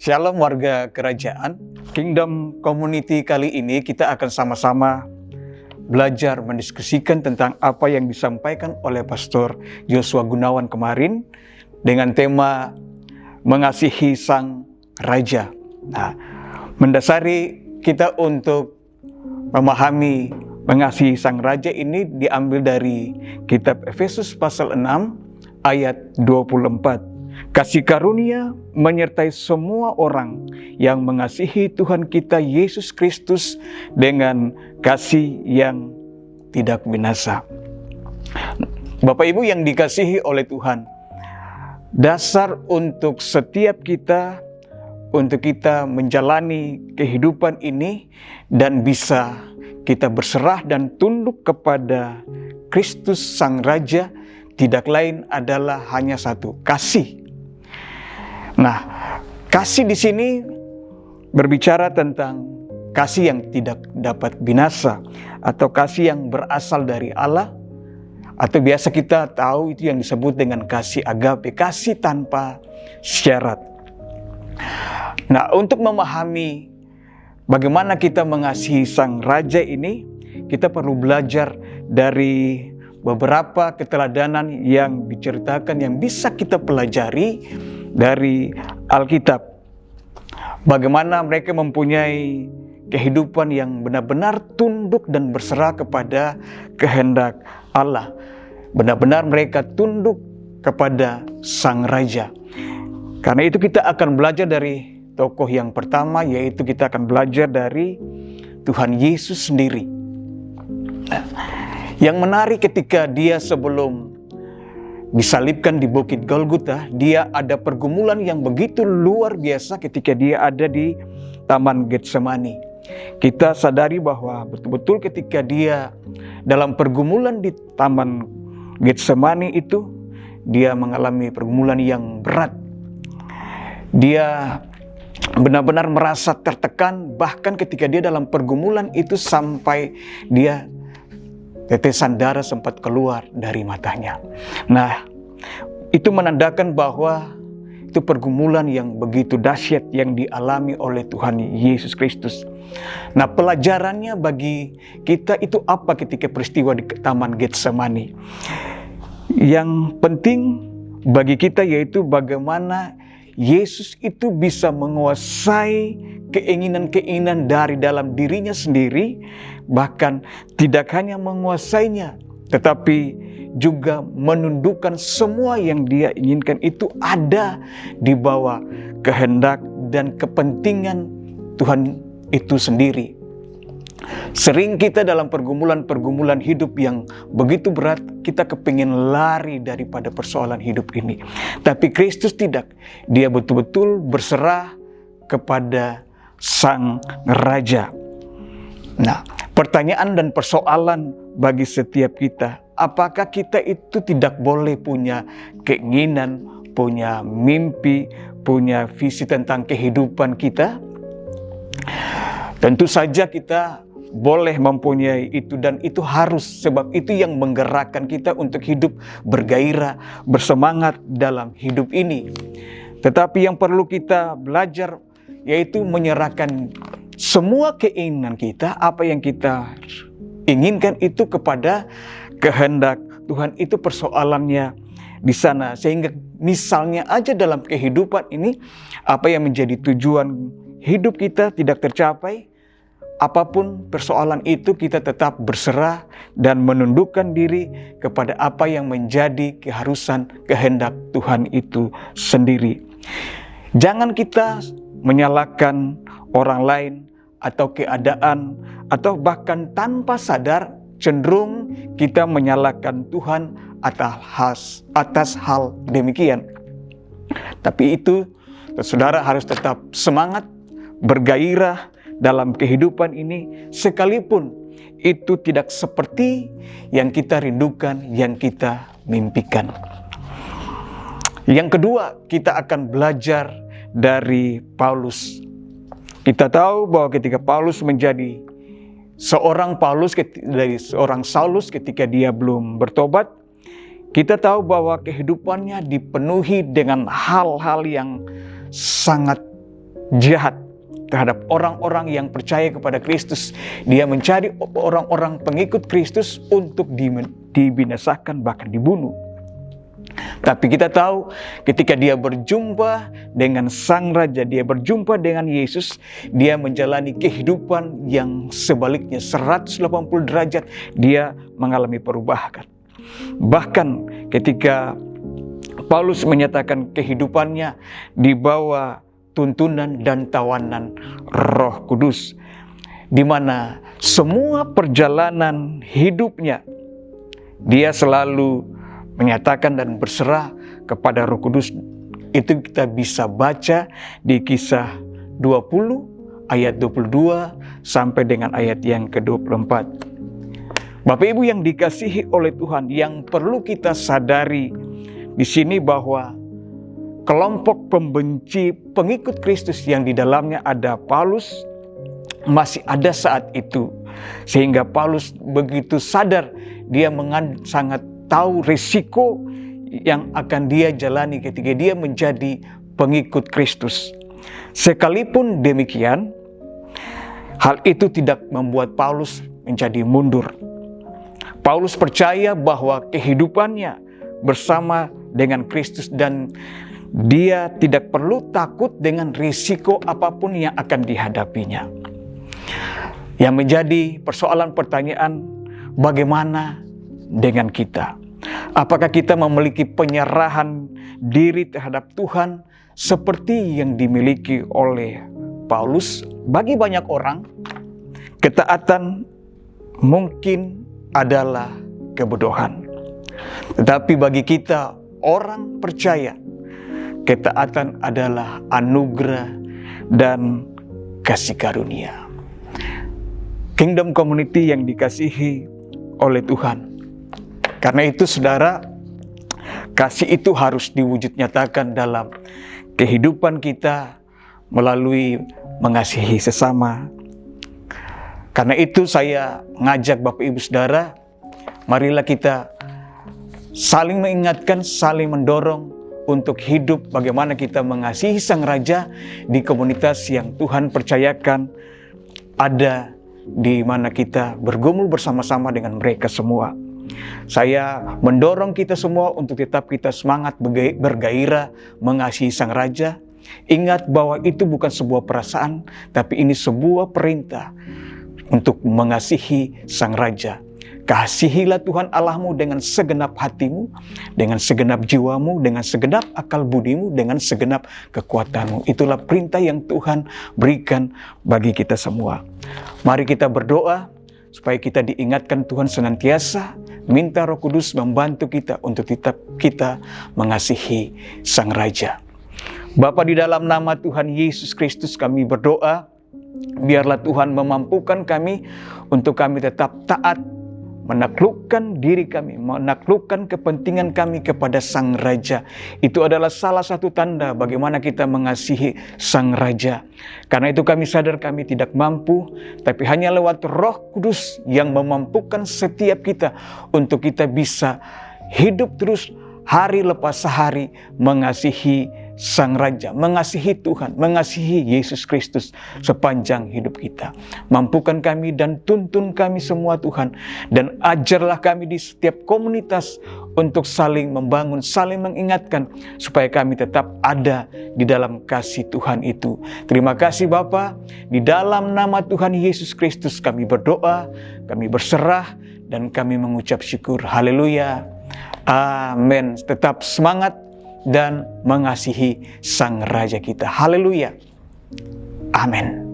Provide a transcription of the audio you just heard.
Shalom warga kerajaan, Kingdom Community kali ini kita akan sama-sama belajar mendiskusikan tentang apa yang disampaikan oleh Pastor Joshua Gunawan kemarin dengan tema mengasihi Sang Raja. Nah, mendasari kita untuk memahami mengasihi Sang Raja ini diambil dari kitab Efesus pasal 6 ayat 24. Kasih karunia menyertai semua orang yang mengasihi Tuhan kita Yesus Kristus dengan kasih yang tidak binasa. Bapak Ibu yang dikasihi oleh Tuhan, dasar untuk setiap kita, untuk kita menjalani kehidupan ini dan bisa kita berserah dan tunduk kepada Kristus Sang Raja, tidak lain adalah hanya satu, kasih. Nah, kasih di sini berbicara tentang kasih yang tidak dapat binasa atau kasih yang berasal dari Allah, atau biasa kita tahu itu yang disebut dengan kasih agape, kasih tanpa syarat. Nah, untuk memahami bagaimana kita mengasihi Sang Raja ini, kita perlu belajar dari beberapa keteladanan yang diceritakan yang bisa kita pelajari dari Alkitab. Bagaimana mereka mempunyai kehidupan yang benar-benar tunduk dan berserah kepada kehendak Allah. Benar-benar mereka tunduk kepada Sang Raja. Karena itu kita akan belajar dari tokoh yang pertama, yaitu kita akan belajar dari Tuhan Yesus sendiri. Yang menarik ketika dia sebelum disalibkan di Bukit Golgota, dia ada pergumulan yang begitu luar biasa ketika dia ada di Taman Getsemani. Kita sadari bahwa betul-betul ketika dia dalam pergumulan di Taman Getsemani itu, dia mengalami pergumulan yang berat. Dia benar-benar merasa tertekan, bahkan ketika dia dalam pergumulan itu sampai dia tetesan darah sempat keluar dari matanya. Nah, itu menandakan bahwa itu pergumulan yang begitu dahsyat yang dialami oleh Tuhan Yesus Kristus. Nah, pelajarannya bagi kita itu apa ketika peristiwa di Taman Getsemani? Yang penting bagi kita yaitu bagaimana Yesus itu bisa menguasai keinginan-keinginan dari dalam dirinya sendiri, bahkan tidak hanya menguasainya, tetapi juga menundukkan semua yang dia inginkan itu ada di bawah kehendak dan kepentingan Tuhan itu sendiri. Sering kita dalam pergumulan-pergumulan hidup yang begitu berat, kita kepingin lari daripada persoalan hidup ini. Tapi Kristus tidak. Dia betul-betul berserah kepada Sang Raja. Nah, pertanyaan dan persoalan bagi setiap kita, apakah kita itu tidak boleh punya keinginan, punya mimpi, punya visi tentang kehidupan kita? Tentu saja kita boleh mempunyai itu dan itu harus, sebab itu yang menggerakkan kita untuk hidup bergairah, bersemangat dalam hidup ini. Tetapi yang perlu kita belajar yaitu menyerahkan semua keinginan kita, apa yang kita inginkan itu kepada kehendak Tuhan. Itu persoalannya di sana. Sehingga misalnya aja dalam kehidupan ini, apa yang menjadi tujuan hidup kita tidak tercapai, apapun persoalan itu kita tetap berserah dan menundukkan diri kepada apa yang menjadi keharusan kehendak Tuhan itu sendiri. Jangan kita menyalahkan orang lain atau keadaan, atau bahkan tanpa sadar cenderung kita menyalahkan Tuhan atas hal demikian. Tapi itu saudara harus tetap semangat, bergairah dalam kehidupan ini, sekalipun itu tidak seperti yang kita rindukan, yang kita mimpikan. Yang kedua, kita akan belajar dari Paulus. Kita tahu bahwa ketika Paulus menjadi dari seorang Saulus ketika dia belum bertobat, kita tahu bahwa kehidupannya dipenuhi dengan hal-hal yang sangat jahat terhadap orang-orang yang percaya kepada Kristus. Dia mencari orang-orang pengikut Kristus untuk dibinasakan, bahkan dibunuh. Tapi kita tahu ketika dia berjumpa dengan Sang Raja, dia berjumpa dengan Yesus, dia menjalani kehidupan yang sebaliknya 180 derajat, dia mengalami perubahan. Bahkan ketika Paulus menyatakan kehidupannya di bawah tuntunan dan tawanan Roh Kudus, di mana semua perjalanan hidupnya dia selalu menyatakan dan berserah kepada Roh Kudus. Itu kita bisa baca di Kisah 20 ayat 22 sampai dengan ayat yang ke-24. Bapak Ibu yang dikasihi oleh Tuhan, yang perlu kita sadari di sini bahwa kelompok pembenci pengikut Kristus yang di dalamnya ada Paulus masih ada saat itu, sehingga Paulus begitu sadar, dia sangat tahu risiko yang akan dia jalani ketika dia menjadi pengikut Kristus. Sekalipun demikian, hal itu tidak membuat Paulus menjadi mundur. Paulus percaya bahwa kehidupannya bersama dengan Kristus dan dia tidak perlu takut dengan risiko apapun yang akan dihadapinya. Yang menjadi persoalan pertanyaan, bagaimana dengan kita? Apakah kita memiliki penyerahan diri terhadap Tuhan seperti yang dimiliki oleh Paulus? Bagi banyak orang, ketaatan mungkin adalah kebodohan. Tetapi bagi kita, orang percaya, ketaatan adalah anugerah dan kasih karunia. Kingdom Community yang dikasihi oleh Tuhan. Karena itu saudara, kasih itu harus diwujud nyatakan dalam kehidupan kita melalui mengasihi sesama. Karena itu saya ngajak Bapak Ibu Saudara, marilah kita saling mengingatkan, saling mendorong untuk hidup bagaimana kita mengasihi Sang Raja di komunitas yang Tuhan percayakan ada, di mana kita bergumul bersama-sama dengan mereka semua. Saya mendorong kita semua untuk tetap kita semangat bergairah mengasihi Sang Raja. Ingat bahwa itu bukan sebuah perasaan, tapi ini sebuah perintah untuk mengasihi Sang Raja. Kasihilah Tuhan Allahmu dengan segenap hatimu, dengan segenap jiwamu, dengan segenap akal budimu, dengan segenap kekuatanmu. Itulah perintah yang Tuhan berikan bagi kita semua. Mari kita berdoa supaya kita diingatkan Tuhan senantiasa, minta Roh Kudus membantu kita untuk tetap kita mengasihi Sang Raja. Bapa, di dalam nama Tuhan Yesus Kristus kami berdoa, biarlah Tuhan memampukan kami untuk kami tetap taat, menaklukkan diri kami, menaklukkan kepentingan kami kepada Sang Raja. Itu adalah salah satu tanda bagaimana kita mengasihi Sang Raja. Karena itu kami sadar kami tidak mampu, tapi hanya lewat Roh Kudus yang memampukan setiap kita untuk kita bisa hidup terus hari lepas hari mengasihi Sang Raja, mengasihi Tuhan, mengasihi Yesus Kristus sepanjang hidup kita. Mampukan kami dan tuntun kami semua Tuhan, dan ajarlah kami di setiap komunitas untuk saling membangun, saling mengingatkan supaya kami tetap ada di dalam kasih Tuhan itu. Terima kasih Bapa, di dalam nama Tuhan Yesus Kristus kami berdoa, kami berserah dan kami mengucap syukur. Haleluya. Amin. Tetap semangat dan mengasihi Sang Raja kita. Haleluya. Amin.